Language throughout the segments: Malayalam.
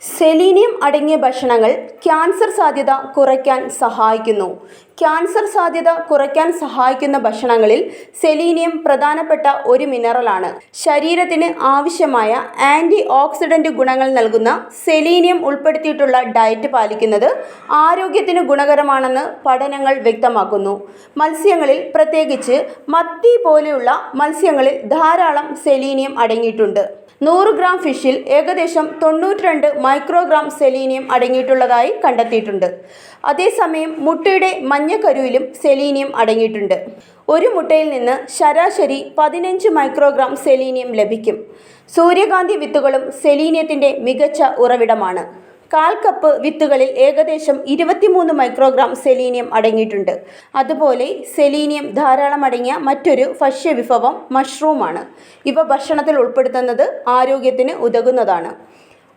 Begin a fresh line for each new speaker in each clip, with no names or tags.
സെലീനിയം അടങ്ങിയ ഭക്ഷണങ്ങൾ ക്യാൻസർ സാധ്യത കുറയ്ക്കാൻ സഹായിക്കുന്നു. ക്യാൻസർ സാധ്യത കുറയ്ക്കാൻ സഹായിക്കുന്ന ഭക്ഷണങ്ങളിൽ സെലീനിയം പ്രധാനപ്പെട്ട ഒരു മിനറലാണ്. ശരീരത്തിന് ആവശ്യമായ ആൻറ്റി ഓക്സിഡന്റ് ഗുണങ്ങൾ നൽകുന്ന സെലീനിയം ഉൾപ്പെടുത്തിയിട്ടുള്ള ഡയറ്റ് പാലിക്കുന്നത് ആരോഗ്യത്തിന് ഗുണകരമാണെന്ന് പഠനങ്ങൾ വ്യക്തമാക്കുന്നു. മത്സ്യങ്ങളിൽ, പ്രത്യേകിച്ച് മത്തി പോലെയുള്ള മത്സ്യങ്ങളിൽ ധാരാളം സെലീനിയം അടങ്ങിയിട്ടുണ്ട്. 100 ഗ്രാം ഫിഷിൽ ഏകദേശം 92 മൈക്രോഗ്രാം സെലീനിയം അടങ്ങിയിട്ടുള്ളതായി കണ്ടെത്തിയിട്ടുണ്ട്. അതേസമയം മുട്ടയുടെ മഞ്ഞക്കരുവിലും സെലീനിയം അടങ്ങിയിട്ടുണ്ട്. ഒരു മുട്ടയിൽ നിന്ന് ശരാശരി 15 മൈക്രോഗ്രാം സെലീനിയം ലഭിക്കും. സൂര്യകാന്തി വിത്തുകളും സെലീനിയത്തിൻ്റെ മികച്ച ഉറവിടമാണ്. 1/4 കപ്പ് വിത്തുകളിൽ ഏകദേശം 23 മൈക്രോഗ്രാം സെലീനിയം അടങ്ങിയിട്ടുണ്ട്. അതുപോലെ സെലീനിയം ധാരാളം അടങ്ങിയ മറ്റൊരു ഭക്ഷ്യവിഭവം മഷ്റൂമാണ്. ഇവ ഭക്ഷണത്തിൽ ഉൾപ്പെടുത്തുന്നത് ആരോഗ്യത്തിന് ഉതകുന്നതാണ്.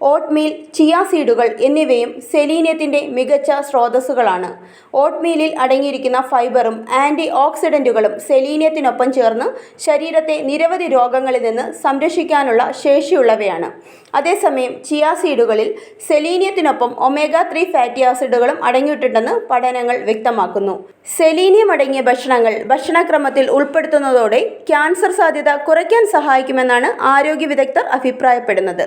ഓട്ട്മീൽ, ചിയ സീഡുകൾ എന്നിവയും സെലീനിയത്തിൻ്റെ മികച്ച സ്രോതസ്സുകളാണ്. ഓട്ട്മീലിൽ അടങ്ങിയിരിക്കുന്ന ഫൈബറും ആൻറ്റി ഓക്സിഡൻറ്റുകളും സെലീനിയത്തിനൊപ്പം ചേർന്ന് ശരീരത്തെ നിരവധി രോഗങ്ങളിൽ നിന്ന് സംരക്ഷിക്കാനുള്ള ശേഷിയുള്ളവയാണ്. അതേസമയം ചിയ സീഡുകളിൽ സെലീനിയത്തിനൊപ്പം ഒമേഗ-3 ഫാറ്റി ആസിഡുകളും അടങ്ങിയിട്ടുണ്ടെന്ന് പഠനങ്ങൾ വ്യക്തമാക്കുന്നു. സെലീനിയം അടങ്ങിയ ഭക്ഷണങ്ങൾ ഭക്ഷണക്രമത്തിൽ ഉൾപ്പെടുത്തുന്നതോടെ ക്യാൻസർ സാധ്യത കുറയ്ക്കാൻ സഹായിക്കുമെന്നാണ് ആരോഗ്യ വിദഗ്ധർ അഭിപ്രായപ്പെടുന്നത്.